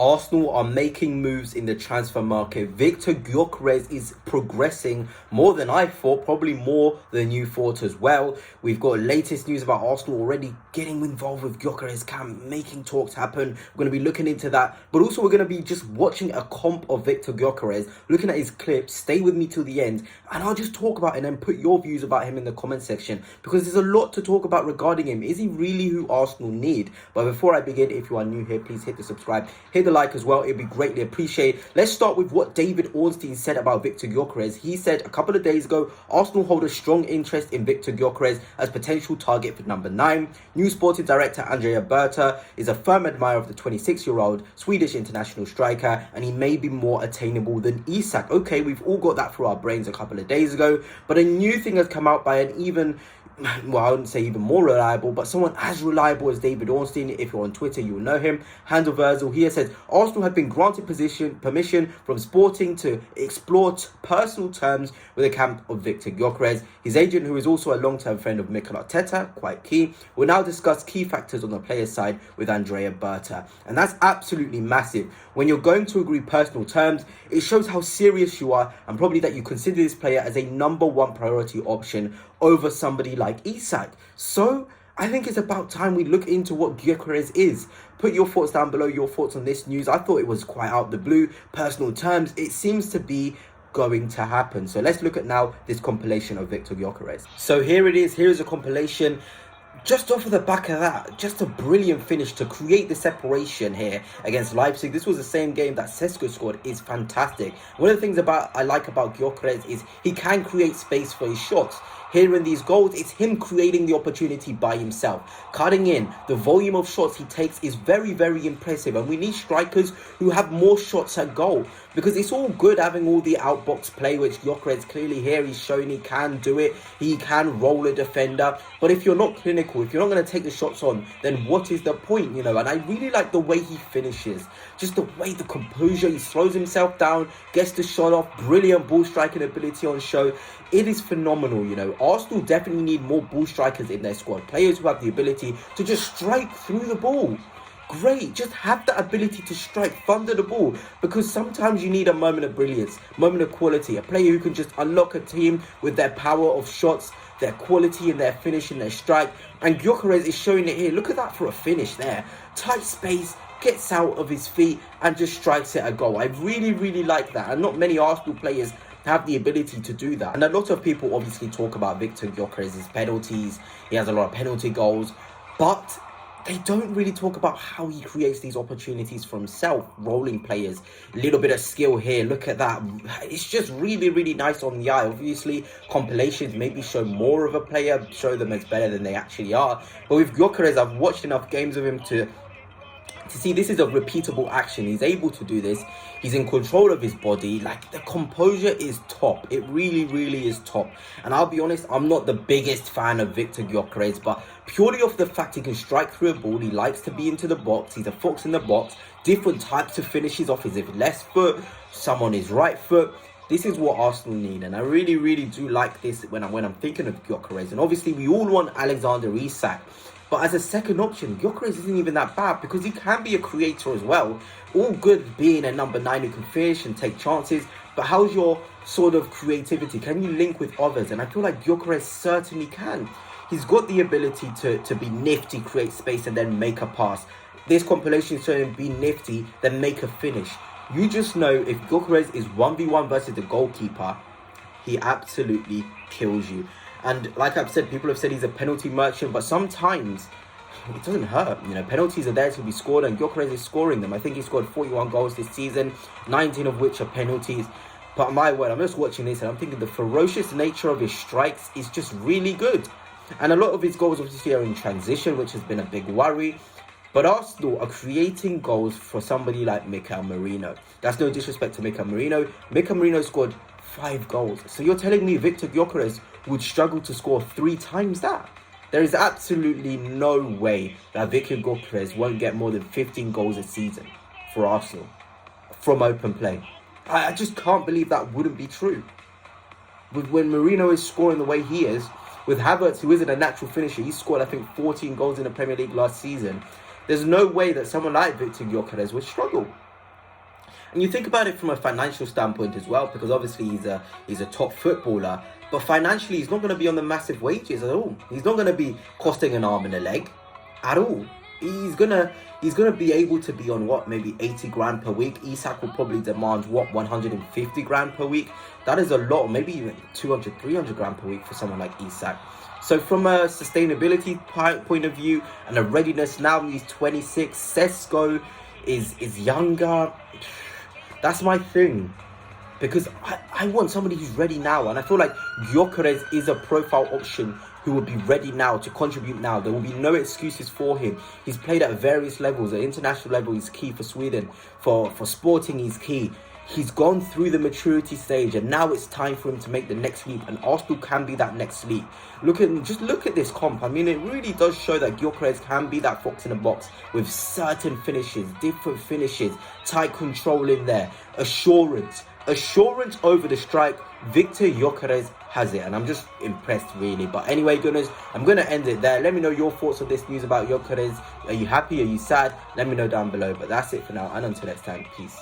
Arsenal are making moves in the transfer market. Viktor Gyokeres is progressing more than I thought, probably more than you thought as well. We've got latest news about Arsenal already getting involved with Gyokeres camp, making talks happen. We're going to be looking into that. But also we're going to be just watching a comp of Viktor Gyokeres, looking at his clips. Stay with me till the end and I'll just talk about it and then put your views about him in the comment section, because there's a lot to talk about regarding him. Is he really who Arsenal need? But before I begin, if you are new here, please hit the subscribe, hit the like as well. It'd be greatly appreciated. Let's start with what David Ornstein said about Viktor Gyokeres. He said a couple of days ago, Arsenal hold a strong interest in Viktor Gyokeres as potential target for number 9. New sporting director Andrea Berta is a firm admirer of the 26-year-old Swedish international striker, and he may be more attainable than Isak. Okay, we've all got that through our brains a couple of days ago, but a new thing has come out by an even, well, I wouldn't say even more reliable, but someone as reliable as David Ornstein. If you're on Twitter, you will know him. Handel Verzal here says Arsenal have been granted permission from Sporting to explore personal terms with the camp of Viktor Gyokeres. His agent, who is also a long-term friend of Mikel Arteta, quite key, will now discuss key factors on the player's side with Andrea Berta. And that's absolutely massive. When you're going to agree personal terms, it shows how serious you are, and probably that you consider this player as a number 1 priority option over somebody like Isak. So I think it's about time we look into what Gyokeres is. Put your thoughts down below, your thoughts on this news. I thought it was quite out of the blue. Personal terms, it seems to be going to happen. So let's look at now this compilation of Viktor Gyokeres. So here it is. Here is a compilation. Just off of the back of that, just a brilliant finish to create the separation here against Leipzig. This was the same game that Sesko scored. Is fantastic. One of the things I like about Gyokeres is he can create space for his shots. Here in these goals, it's him creating the opportunity by himself, cutting in. The volume of shots he takes is very, very impressive, and we need strikers who have more shots at goal, because it's all good having all the outbox play, which Gyokeres clearly here, he's shown he can do it. He can roll a defender, but if you're not clinical, if you're not going to take the shots on, then what is the point, you know? And I really like the way he finishes, just the way, the composure, he throws himself down, gets the shot off, brilliant ball striking ability on show. It is phenomenal, you know. Arsenal definitely need more ball strikers in their squad, players who have the ability to just strike through the ball. Great, just have that ability to strike, thunder the ball, because sometimes you need a moment of brilliance, moment of quality, a player who can just unlock a team with their power of shots, their quality and their finish and their strike. And Gyokeres is showing it here. Look at that for a finish there. Tight space, gets out of his feet and just strikes it a goal. I really, really like that, and not many Arsenal players have the ability to do that. And a lot of people obviously talk about Viktor Gyokeres' penalties. He has a lot of penalty goals, but they don't really talk about how he creates these opportunities for himself, rolling players, a little bit of skill here. Look at that. It's just really, really nice on the eye. Obviously, compilations maybe show more of a player, show them as better than they actually are. But with Gyokeres, I've watched enough games of him to see this is a repeatable action. He's able to do this. He's in control of his body. Like, the composure is top. It really, really is top. And I'll be honest, I'm not the biggest fan of Viktor Gyokeres, but purely off the fact he can strike through a ball, he likes to be into the box, he's a fox in the box, different types of finishes off his left foot, some on his right foot. This is what Arsenal need, and I really, really do like this when I'm thinking of Gyokeres. And obviously, we all want Alexander Isak. But as a second option, Gyokeres isn't even that bad, because he can be a creator as well. All good being a number 9 who can fish and take chances, but how's your sort of creativity? Can you link with others? And I feel like Gyokeres certainly can. He's got the ability to be nifty, create space, and then make a pass. This compilation is showing him be nifty, then make a finish. You just know if Gyokeres is 1v1 versus the goalkeeper, he absolutely kills you. And like I've said, people have said he's a penalty merchant, but sometimes it doesn't hurt. You know, penalties are there to be scored, and Gyokeres is scoring them. I think he scored 41 goals this season, 19 of which are penalties. But my word, I'm just watching this and I'm thinking the ferocious nature of his strikes is just really good. And a lot of his goals obviously are in transition, which has been a big worry. But Arsenal are creating goals for somebody like Mikel Merino. That's no disrespect to Mikel Merino. Mikel Merino scored 5 goals. So you're telling me Viktor Gyokeres would struggle to score 3 times that? There is absolutely no way that Viktor Gyokeres won't get more than 15 goals a season for Arsenal from open play. I just can't believe that wouldn't be true. When Merino is scoring the way he is, with Havertz, who isn't a natural finisher, he scored, I think, 14 goals in the Premier League last season. There's no way that someone like Viktor Gyokeres would struggle. And you think about it from a financial standpoint as well, because obviously he's a top footballer, but financially he's not going to be on the massive wages at all. He's not going to be costing an arm and a leg at all. He's gonna be able to be on what, maybe 80 grand per week. Isak will probably demand what, 150 grand per week. That is a lot, maybe even 200, 300 grand per week for someone like Isak. So from a sustainability point of view and a readiness, now he's 26. Sesko is younger. That's my thing. Because I want somebody who's ready now. And I feel like Gyokeres is a profile option who will be ready now to contribute now. There will be no excuses for him. He's played at various levels. At international level, he's key for Sweden. For Sporting, he's key. He's gone through the maturity stage, and now it's time for him to make the next leap. And Arsenal can be that next leap. Just look at this comp. I mean, it really does show that Gyokeres can be that fox in a box with certain finishes, different finishes, tight control in there, assurance over the strike. Viktor Gyokeres has it, and I'm just impressed, really. But anyway, goodness, I'm going to end it there. Let me know your thoughts on this news about Gyokeres. Are you happy? Are you sad? Let me know down below. But that's it for now, and until next time, peace.